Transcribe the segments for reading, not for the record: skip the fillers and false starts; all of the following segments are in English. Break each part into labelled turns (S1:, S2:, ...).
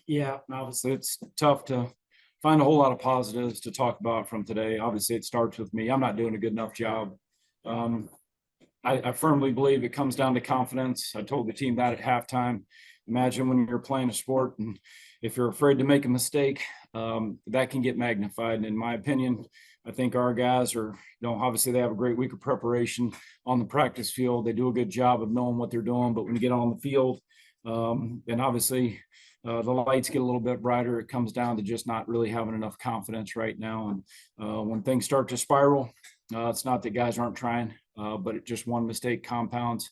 S1: Yeah, obviously it's tough to find a whole lot of positives to talk about from today. Obviously, it starts with me. I'm not doing a good enough job. Um, I firmly believe it comes down to confidence. I told the team that at halftime. Imagine when you're playing a sport and if you're afraid to make a mistake, that can get magnified. And in my opinion, I think our guys are, obviously they have a great week of preparation on the practice field. They do a good job of knowing what they're doing, but when you get on the field, and obviously the lights get a little bit brighter, it comes down to just not really having enough confidence right now. And when things start to spiral, it's not that guys aren't trying, but it just one mistake compounds,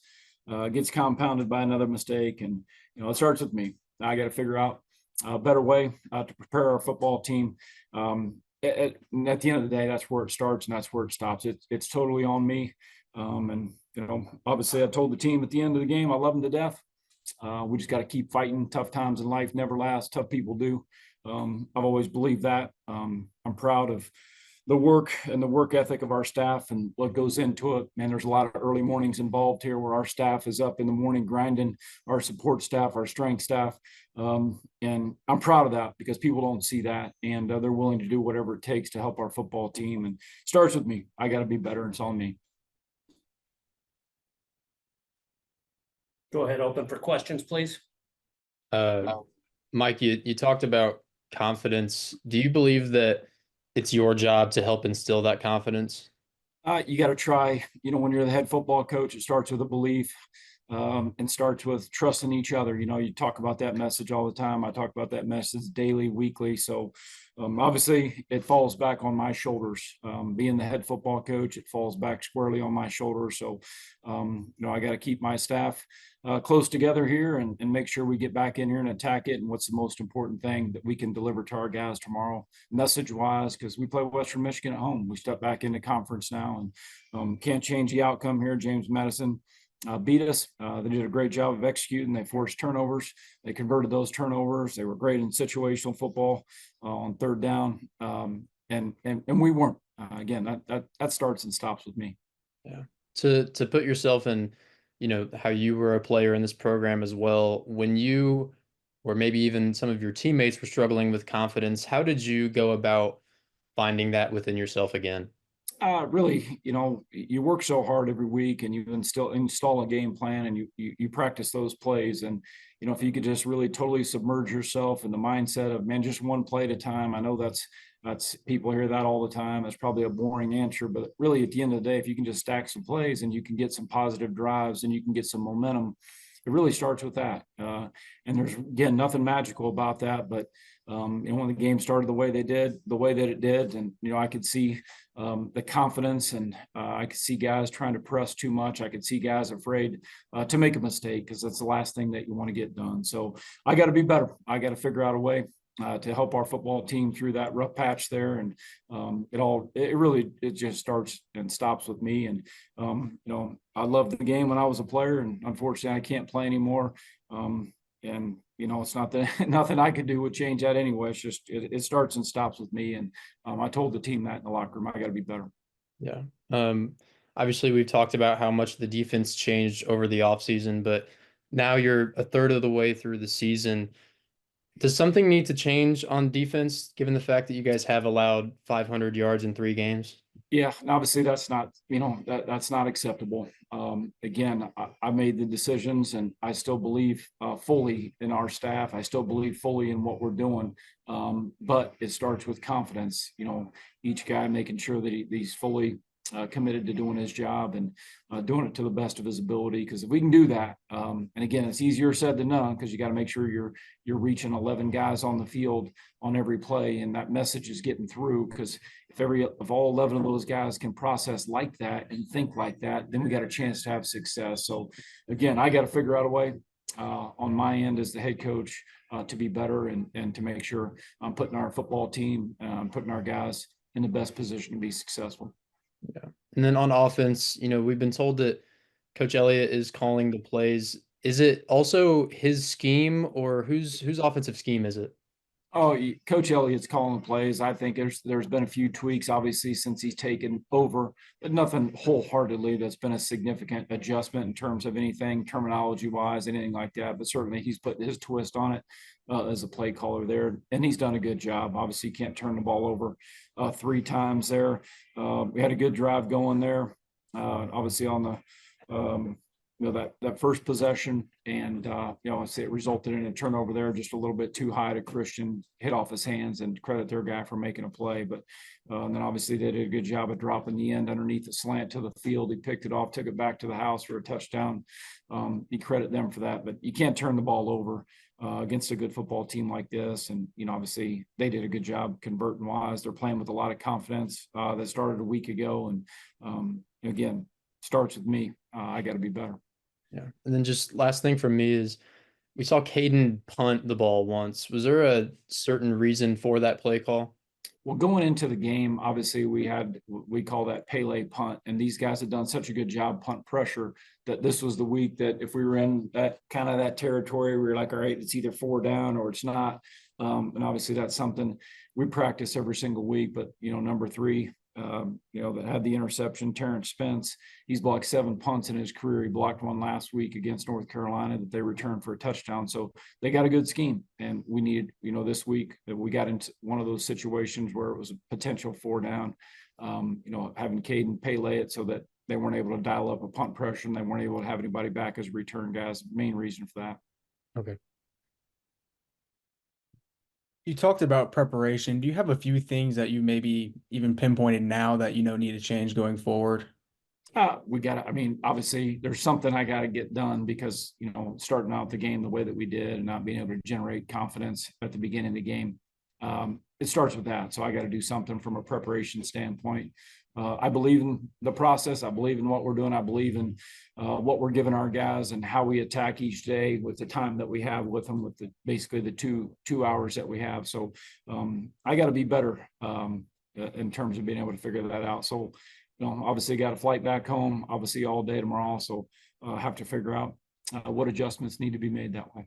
S1: gets compounded by another mistake. And, it starts with me. I got to figure out a better way to prepare our football team. At the end of the day, that's where it starts and that's where it stops. It's totally on me. And, obviously I told the team at the end of the game, I love them to death. We just got to keep fighting. Tough times in life never last. Tough people do. I've always believed that. I'm proud of the work and the work ethic of our staff and what goes into it. Man, there's a lot of early mornings involved here where our staff is up in the morning grinding, our support staff, our strength staff. And I'm proud of that because people don't see that. And they're willing to do whatever it takes to help our football team. And it starts with me. I got to be better. It's on me.
S2: Go ahead, open for questions, please.
S3: Mike, you talked about confidence. Do you believe that it's your job to help instill that confidence?
S1: You got to try, when you're the head football coach, it starts with a belief, and starts with trusting each other. You talk about that message all the time. I talk about that message daily, weekly. So obviously it falls back on my shoulders. Being the head football coach, it falls back squarely on my shoulders. So, I got to keep my staff close together here and make sure we get back in here and attack it. And what's the most important thing that we can deliver to our guys tomorrow, message wise, because we play Western Michigan at home. We step back into conference now and can't change the outcome here. James Madison beat us. They did a great job of executing. They forced turnovers. They converted those turnovers. They were great in situational football on third down. And we weren't. Again, that starts and stops with me.
S3: Yeah. To put yourself in, how you were a player in this program as well, when you or maybe even some of your teammates were struggling with confidence, how did you go about finding that within yourself again?
S1: Really, you work so hard every week and you install a game plan and you practice those plays. And, if you could just really totally submerge yourself in the mindset of, man, just one play at a time. I know that's people hear that all the time. That's probably a boring answer, but really at the end of the day, if you can just stack some plays and you can get some positive drives and you can get some momentum, it really starts with that. And there's, again, nothing magical about that, but and when the game started the way that it did, and I could see the confidence, and I could see guys trying to press too much. I could see guys afraid to make a mistake because that's the last thing that you want to get done. So I got to be better. I got to figure out a way to help our football team through that rough patch there. And it just starts and stops with me. And I loved the game when I was a player, and unfortunately I can't play anymore. And it's not that nothing I could do would change that anyway. It's just it starts and stops with me. And I told the team that in the locker room, I got to be better.
S3: Yeah. Obviously we've talked about how much the defense changed over the offseason, but now you're a third of the way through the season. Does something need to change on defense, given the fact that you guys have allowed 500 yards in 3 games?
S1: Yeah, obviously that's not, that's not acceptable. Again, I made the decisions and I still believe fully in our staff. I still believe fully in what we're doing. But it starts with confidence, each guy making sure that he's fully committed to doing his job and doing it to the best of his ability. Because if we can do that, and again, it's easier said than done because you got to make sure you're reaching 11 guys on the field on every play, and that message is getting through. Because if all 11 of those guys can process like that and think like that, then we got a chance to have success. So again, I got to figure out a way on my end as the head coach to be better and to make sure I'm putting our football team, putting our guys in the best position to be successful.
S3: Yeah. And then on offense, we've been told that Coach Elliott is calling the plays. Is it also his scheme, or whose offensive scheme is it?
S1: Oh, Coach Elliott's calling the plays. I think there's been a few tweaks, obviously, since he's taken over, but nothing wholeheartedly that's been a significant adjustment in terms of anything terminology-wise, anything like that. But certainly he's put his twist on it as a play caller there, and he's done a good job. Obviously, can't turn the ball over 3 times there. We had a good drive going there. Obviously on the that first possession, and I say it resulted in a turnover there, just a little bit too high to Christian, hit off his hands, and credit their guy for making a play. But then obviously they did a good job of dropping the end underneath the slant to the field. He picked it off, took it back to the house for a touchdown. You credit them for that, but you can't turn the ball over against a good football team like this. And obviously they did a good job converting wise. They're playing with a lot of confidence. That started a week ago, and again, starts with me. I got to be better.
S3: Yeah. And then just last thing from me is we saw Kadin punt the ball once. Was there a certain reason for that play call?
S1: Well, going into the game, obviously we call that Pele punt, and these guys have done such a good job punt pressure that this was the week that if we were in that kind of that territory, we were like, all right, it's either 4 down or it's not. And obviously that's something we practice every single week. But number 3, that had the interception, Terrence Spence. He's blocked 7 punts in his career. He blocked one last week against North Carolina that they returned for a touchdown. So they got a good scheme, and we needed, this week that we got into one of those situations where it was a potential 4 down, having Kadin Pele it so that they weren't able to dial up a punt pressure and they weren't able to have anybody back as a return guys. Main reason for that.
S3: Okay.
S4: You talked about preparation. Do you have a few things that you maybe even pinpointed now that need to change going forward?
S1: Obviously there's something I got to get done because, starting out the game the way that we did and not being able to generate confidence at the beginning of the game, it starts with that. So I got to do something from a preparation standpoint. I believe in the process. I believe in what we're doing. I believe in what we're giving our guys and how we attack each day with the time that we have with them, with basically the two hours that we have. So I got to be better in terms of being able to figure that out. So, obviously got a flight back home, obviously all day tomorrow. So have to figure out what adjustments need to be made that way.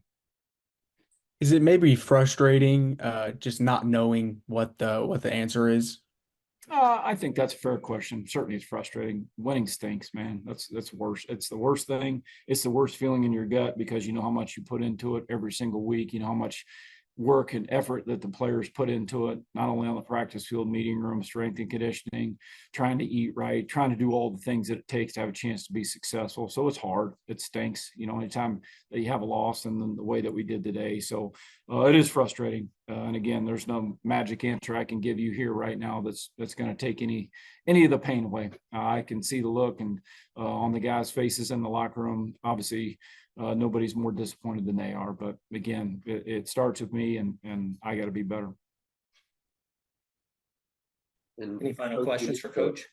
S4: Is it maybe frustrating just not knowing what the answer is?
S1: I think that's a fair question. Certainly it's frustrating. Winning stinks, man. That's worse. It's the worst thing. It's the worst feeling in your gut because you know how much you put into it every single week. You know how much work and effort that the players put into it, not only on the practice field, meeting room, strength and conditioning, trying to eat right, trying to do all the things that it takes to have a chance to be successful. So it's hard. It stinks, anytime that you have a loss and then the way that we did today. So it is frustrating. And again, there's no magic answer I can give you here right now that's going to take any of the pain away. I can see the look and on the guys' faces in the locker room. Obviously, nobody's more disappointed than they are. But again, it starts with me, and I got to be better.
S5: And
S2: Any final questions for Coach?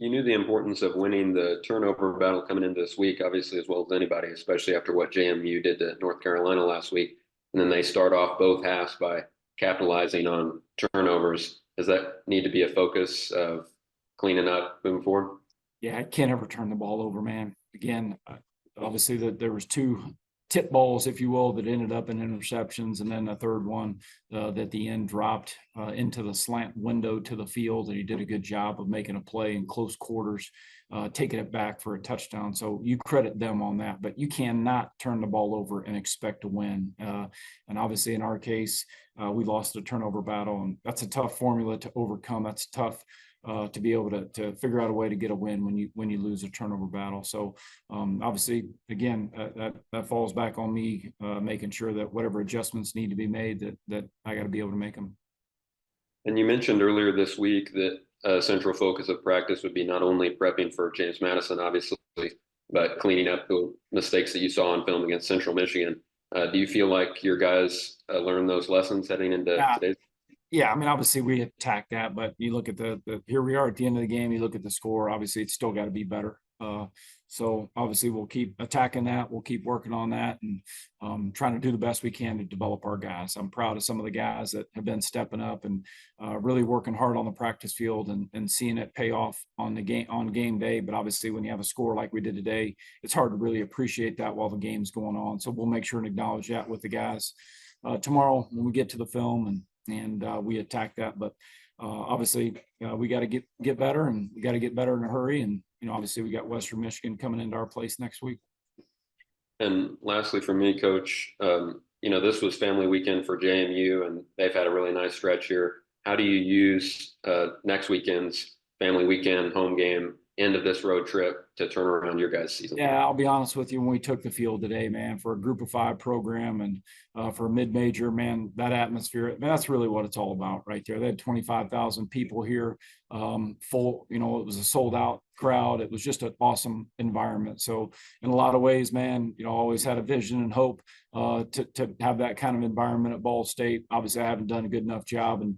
S5: You knew the importance of winning the turnover battle coming into this week, obviously, as well as anybody, especially after what JMU did to North Carolina last week. And then they start off both halves by capitalizing on turnovers. Does that need to be a focus of cleaning up moving forward?
S1: Yeah, I can't ever turn the ball over, man. Again, obviously there was 2 tip balls, if you will, that ended up in interceptions, and then a third one that the end dropped into the slant window to the field, and he did a good job of making a play in close quarters, taking it back for a touchdown. So you credit them on that, but you cannot turn the ball over and expect to win. And obviously in our case, we lost a turnover battle, and that's a tough formula to overcome. That's tough to be able to figure out a way to get a win when you lose a turnover battle. So obviously, again, that falls back on me, making sure that whatever adjustments need to be made, that I got to be able to make them.
S5: And you mentioned earlier this week that a central focus of practice would be not only prepping for James Madison, obviously, but cleaning up the mistakes that you saw on film against Central Michigan. Do you feel like your guys learned those lessons heading into today's?
S1: Yeah, obviously we attack that, but you look at the here we are at the end of the game, you look at the score, obviously it's still got to be better. So obviously we'll keep attacking that. We'll keep working on that and trying to do the best we can to develop our guys. I'm proud of some of the guys that have been stepping up and really working hard on the practice field and seeing it pay off on game day. But obviously when you have a score like we did today, it's hard to really appreciate that while the game's going on. So we'll make sure and acknowledge that with the guys tomorrow when we get to the film, and we attacked that. But obviously, we got to get better, and we got to get better in a hurry. And obviously, we got Western Michigan coming into our place next week.
S5: And lastly, for me, Coach, this was family weekend for JMU, and they've had a really nice stretch here. How do you use next weekend's family weekend home game, end of this road trip, to turn around your guys' season?
S1: Yeah, I'll be honest with you. When we took the field today, man, for a Group of 5 program and for a mid-major, man, that atmosphere, man, that's really what it's all about right there. They had 25,000 people here, full. It was a sold-out crowd. It was just an awesome environment. So in a lot of ways, man, always had a vision and hope to have that kind of environment at Ball State. Obviously, I haven't done a good enough job in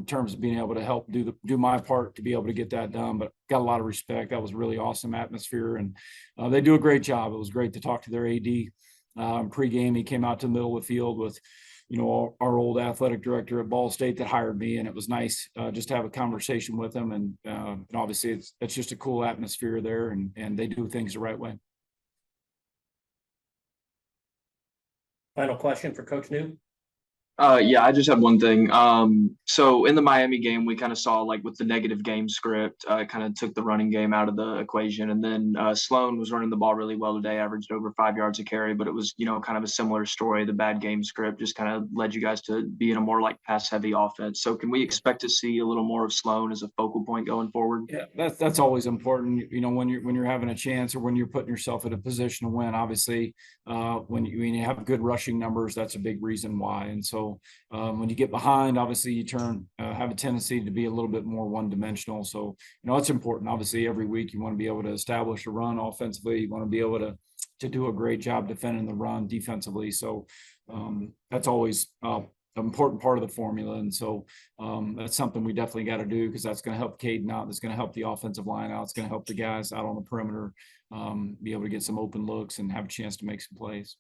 S1: terms of being able to help do my part to be able to get that done, but got a lot of respect. That was really awesome atmosphere, and they do a great job. It was great to talk to their AD pregame. He came out to the middle of the field with our old athletic director at Ball State that hired me, and it was nice just to have a conversation with him. And obviously it's just a cool atmosphere there, and they do things the right way.
S2: Final question for Coach Neu.
S6: Yeah, I just had one thing. So in the Miami game, we kind of saw, like, with the negative game script, kind of took the running game out of the equation. And then Sloan was running the ball really well today, averaged over 5 yards a carry, but it was, kind of a similar story. The bad game script just kind of led you guys to be in a more like pass heavy offense. So can we expect to see a little more of Sloan as a focal point going forward?
S1: Yeah, that's always important. When you're having a chance, or when you're putting yourself in a position to win. Obviously, when you have good rushing numbers, that's a big reason why. And so when you get behind, obviously you have a tendency to be a little bit more one-dimensional. So it's important. Obviously, every week you want to be able to establish a run offensively. You want to be able to do a great job defending the run defensively. So that's always an important part of the formula. And so that's something we definitely got to do, because that's going to help Kadin out. That's going to help the offensive line out. It's going to help the guys out on the perimeter be able to get some open looks and have a chance to make some plays.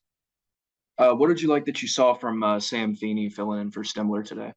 S6: What did you like that you saw from Sam Feeney filling in for Stemler today?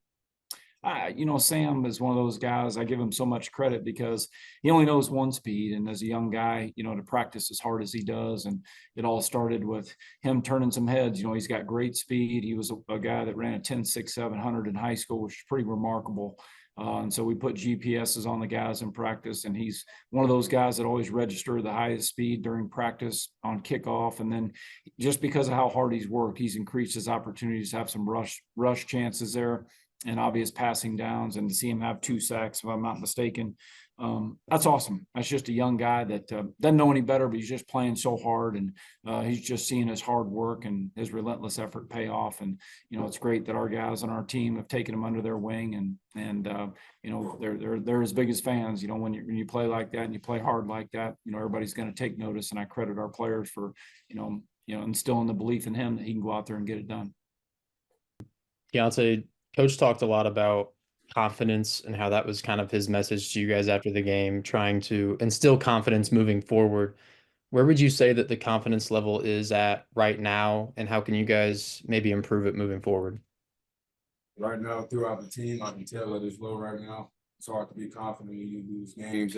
S1: Sam is one of those guys. I give him so much credit because he only knows one speed. And as a young guy, to practice as hard as he does. And it all started with him turning some heads. He's got great speed. He was a guy that ran a 10.6 700 in high school, which is pretty remarkable. And so we put GPSs on the guys in practice, and he's one of those guys that always register the highest speed during practice on kickoff. And then just because of how hard he's worked, he's increased his opportunities to have some rush chances there and obvious passing downs, and to see him have 2 sacks, if I'm not mistaken. That's awesome. That's just a young guy that doesn't know any better, but he's just playing so hard, and he's just seeing his hard work and his relentless effort pay off. And it's great that our guys on our team have taken him under their wing, and they're as big as fans. When you play like that and you play hard like that, everybody's going to take notice. And I credit our players for instilling the belief in him that he can go out there and get it done.
S3: Keionte, Coach talked a lot about confidence and how that was kind of his message to you guys after the game, trying to instill confidence moving forward. Where would you say that the confidence level is at right now, and how can you guys maybe improve it moving forward?
S7: Right now, throughout the team, I can tell that it's low right now. It's hard to be confident when you lose games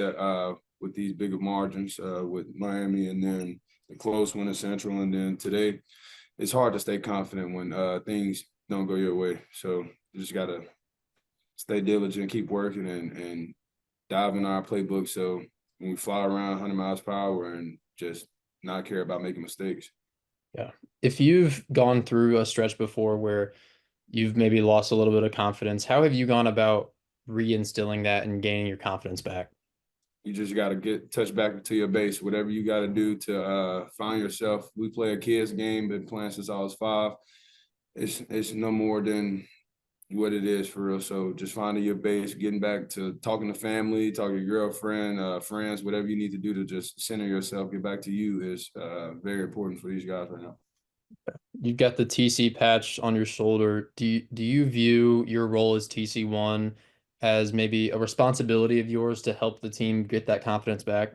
S7: with these bigger margins with Miami, and then the close one at Central, and then today. It's hard to stay confident when things don't go your way. So you just got to stay diligent, keep working, and dive in our playbook. So when we fly around 100 miles per hour and just not care about making mistakes.
S3: Yeah. If you've gone through a stretch before where you've maybe lost a little bit of confidence, how have you gone about reinstilling that and gaining your confidence back?
S7: You just got to touch back to your base, whatever you got to do to find yourself. We play a kid's game, been playing since I was 5. It's no more than what it is for real. So just finding your base, getting back to talking to family, talking to your girlfriend, friends, whatever you need to do to just center yourself, get back to you is very important for these guys right now.
S3: You've got the TC patch on your shoulder. Do you view your role as TC1 as maybe a responsibility of yours to help the team get that confidence back?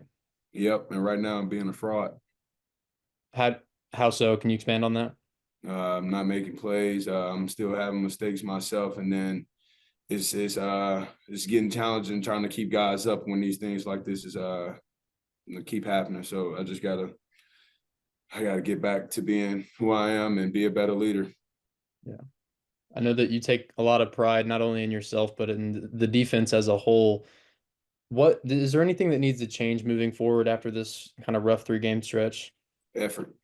S7: Yep, and right now I'm being a fraud.
S3: How so? Can you expand on that?
S7: I'm not making plays. I'm still having mistakes myself, and then it's getting challenging trying to keep guys up when these things like this is keep happening. So I gotta get back to being who I am and be a better leader.
S3: Yeah. I know that you take a lot of pride not only in yourself but in the defense as a whole. What is there anything that needs to change moving forward after this kind of rough 3-game stretch?
S7: Effort.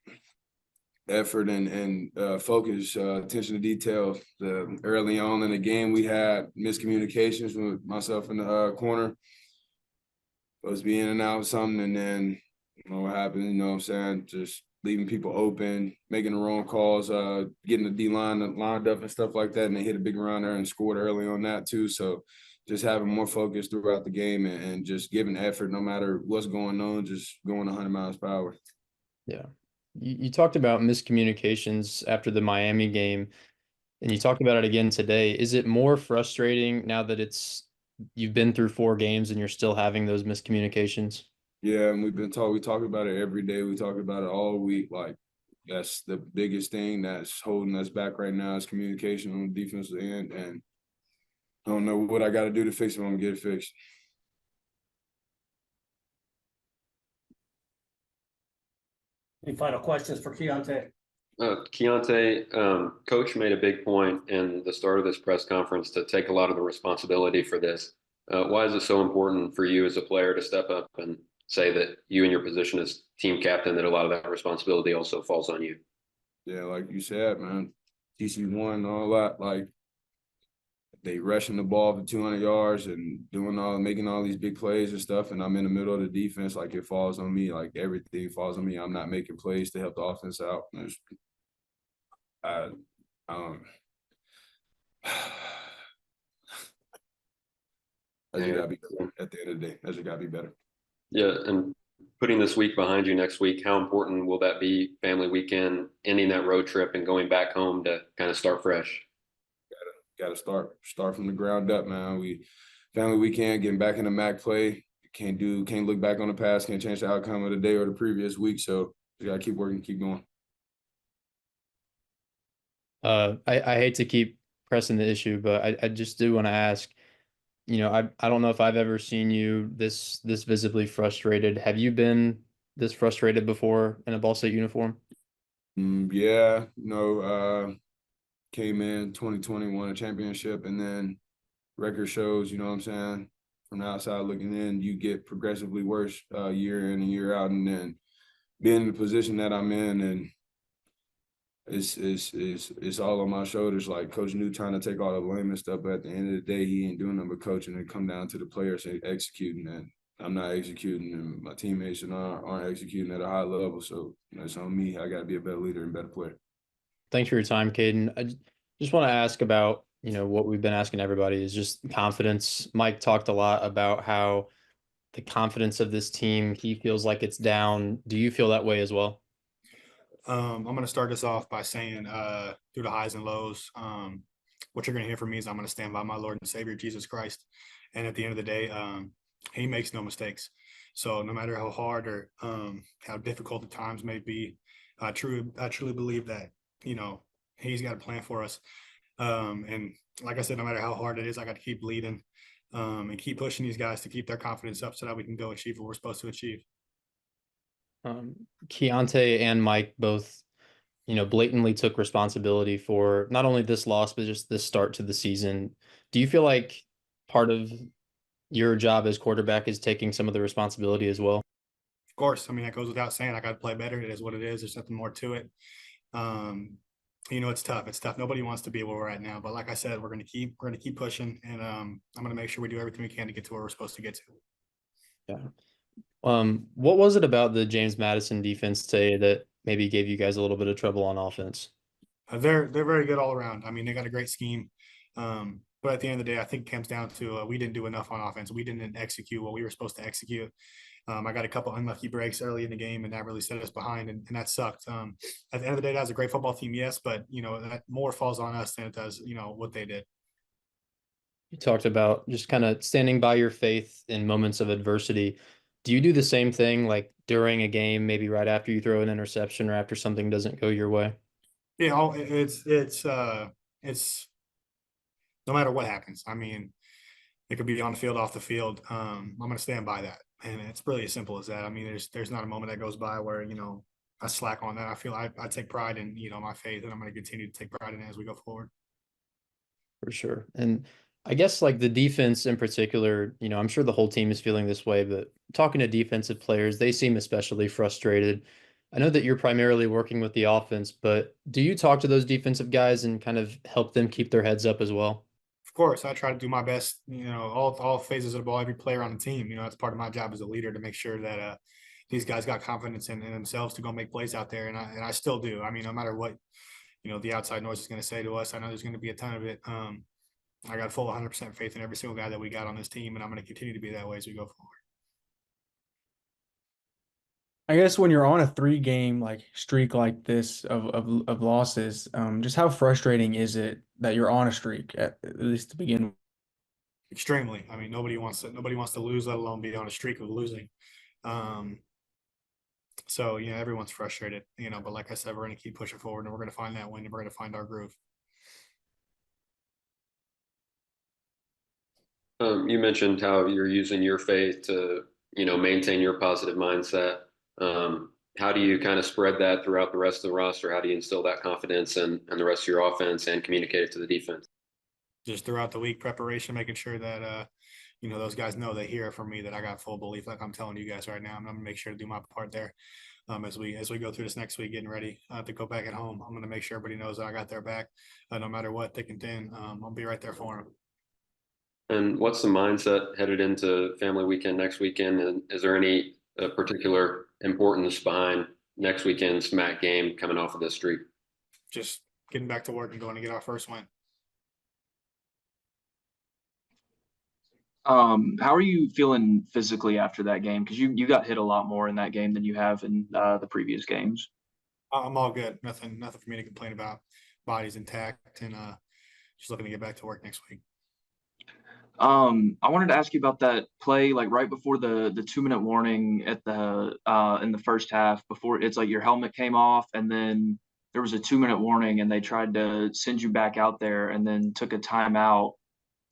S7: Effort and focus, attention to detail. Early on in the game, we had miscommunications with myself in the corner. Supposed to be in and out of something, and then you know what happened. You know what I'm saying? Just leaving people open, making the wrong calls, getting the D line lined up and stuff like that, and they hit a big round there and scored early on that too. So just having more focus throughout the game and just giving effort no matter what's going on, just going 100 miles per hour.
S3: Yeah. You talked about miscommunications after the Miami game, and you talked about it again today. Is it more frustrating now that you've been through 4 games and you're still having those miscommunications?
S7: Yeah, and we talk about it every day. We talk about it all week. Like that's the biggest thing that's holding us back right now is communication on the defensive end. And I don't know what I got to do to fix it. I'm gonna get it fixed.
S2: Any final questions for Keionte?
S5: Keionte, coach made a big point in the start of this press conference to take a lot of the responsibility for this. Why is it so important for you as a player to step up and say that you in your position as team captain, that a lot of that responsibility also falls on you?
S7: Yeah, like you said, man, TC1 and all that, like they rushing the ball for 200 yards and making all these big plays and stuff. And I'm in the middle of the defense. Like it falls on me, like everything falls on me. I'm not making plays to help the offense out. I That just gotta be better at the end of the day. That just gotta be better.
S5: Yeah, and putting this week behind you next week, how important will that be? Family weekend, ending that road trip and going back home to kind of start fresh.
S7: Gotta start from the ground up, man. Family weekend, getting back into MAC play. Can't look back on the past, can't change the outcome of the day or the previous week. So you gotta keep working, keep going.
S3: I hate to keep pressing the issue, but I just do want to ask, I don't know if I've ever seen you this visibly frustrated. Have you been this frustrated before in a Ball State uniform?
S7: Yeah, came in 2020, won a championship, and then record shows, you know what I'm saying? From the outside looking in, you get progressively worse year in and year out, and then being in the position that I'm in, and it's all on my shoulders. Like Coach Neu trying to take all the blame and stuff, but at the end of the day, he ain't doing nothing but coaching. And come down to the players executing, and I'm not executing, and my teammates aren't executing at a high level. So it's on me. I got to be a better leader and better player.
S3: Thanks for your time, Kadin. I just want to ask about, what we've been asking everybody is just confidence. Mike talked a lot about how the confidence of this team, he feels like it's down. Do you feel that way as well?
S8: I'm going to start this off by saying through the highs and lows, what you're going to hear from me is I'm going to stand by my Lord and Savior, Jesus Christ. And at the end of the day, he makes no mistakes. So no matter how hard or how difficult the times may be, I truly believe that, he's got a plan for us. And like I said, no matter how hard it is, I got to keep leading and keep pushing these guys to keep their confidence up so that we can go achieve what we're supposed to achieve.
S3: Keionte and Mike both, blatantly took responsibility for not only this loss, but just this start to the season. Do you feel like part of your job as quarterback is taking some of the responsibility as well?
S8: Of course. I mean, that goes without saying. I got to play better. It is what it is. There's nothing more to it. It's tough. It's tough. Nobody wants to be where we're at now. But like I said, we're going to keep pushing, and I'm going to make sure we do everything we can to get to where we're supposed to get to.
S3: Yeah. What was it about the James Madison defense today that maybe gave you guys a little bit of trouble on offense?
S8: They're very good all around. I mean, they got a great scheme. But at the end of the day, I think it comes down to we didn't do enough on offense. We didn't execute what we were supposed to execute. I got a couple unlucky breaks early in the game, and that really set us behind, and that sucked. At the end of the day, that was a great football team, yes, but that more falls on us than it does, what they did.
S3: You talked about just kind of standing by your faith in moments of adversity. Do you do the same thing, like during a game, maybe right after you throw an interception or after something doesn't go your way?
S8: Yeah, it's no matter what happens. I mean, it could be on the field, off the field. I'm going to stand by that. And it's really as simple as that. I mean, there's not a moment that goes by where, I slack on that. I feel I take pride in, my faith, and I'm going to continue to take pride in it as we go forward.
S3: For sure. And I guess like the defense in particular, I'm sure the whole team is feeling this way, but talking to defensive players, they seem especially frustrated. I know that you're primarily working with the offense, but do you talk to those defensive guys and kind of help them keep their heads up as well?
S8: Of course, I try to do my best, all phases of the ball, every player on the team. That's part of my job as a leader to make sure that these guys got confidence in themselves to go make plays out there. And I still do. I mean, no matter what, the outside noise is going to say to us, I know there's going to be a ton of it. I got full 100% faith in every single guy that we got on this team, and I'm going to continue to be that way as we go forward.
S4: I guess when you're on a 3-game like streak like this of losses, just how frustrating is it that you're on a streak at least to begin with?
S8: Extremely. I mean, nobody wants to lose, let alone be on a streak of losing. So everyone's frustrated, but like I said, we're going to keep pushing forward, and we're going to find that win, and we're going to find our groove.
S5: You mentioned how you're using your faith to, maintain your positive mindset. How do you kind of spread that throughout the rest of the roster? How do you instill that confidence in the rest of your offense and communicate it to the defense?
S8: Just throughout the week preparation, making sure that, those guys know they hear from me that I got full belief, like I'm telling you guys right now. I'm going to make sure to do my part there. As we go through this next week, getting ready to go back at home, I'm going to make sure everybody knows that I got their back, no matter what, thick and thin. I'll be right there for them.
S5: And what's the mindset headed into family weekend next weekend? And is there any particular importance behind next weekend's MAC game coming off of this streak?
S8: Just getting back to work and going to get our first win.
S6: How are you feeling physically after that game? Because you got hit a lot more in that game than you have in the previous games.
S8: I'm all good. Nothing for me to complain about. Body's intact, and just looking to get back to work next week.
S6: I wanted to ask you about that play, like right before the 2-minute warning at the in the first half. Before it's like your helmet came off, and then there was a 2-minute warning, and they tried to send you back out there, and then took a timeout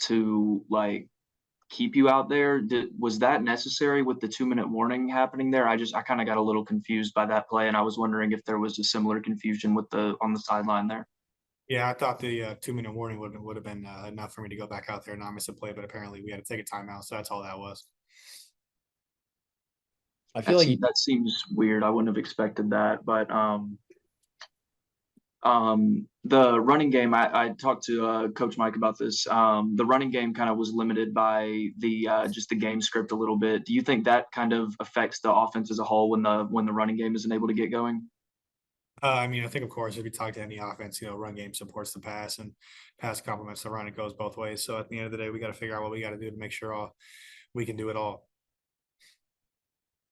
S6: to like keep you out there. Was that necessary with the 2-minute warning happening there? I kind of got a little confused by that play, and I was wondering if there was a similar confusion with on the sideline there.
S8: Yeah, I thought the 2-minute warning would have been enough for me to go back out there and not miss a play, but apparently we had to take a timeout, so that's all that was.
S3: I feel like
S6: That seems weird. I wouldn't have expected that, but the running game, I talked to Coach Mike about this. The running game kind of was limited by the just the game script a little bit. Do you think that kind of affects the offense as a whole when the running game isn't able to get going?
S8: I mean, I think, of course, if you talk to any offense, run game supports the pass, and pass complements the run. It goes both ways. So at the end of the day, we got to figure out what we got to do to make sure we can do it all.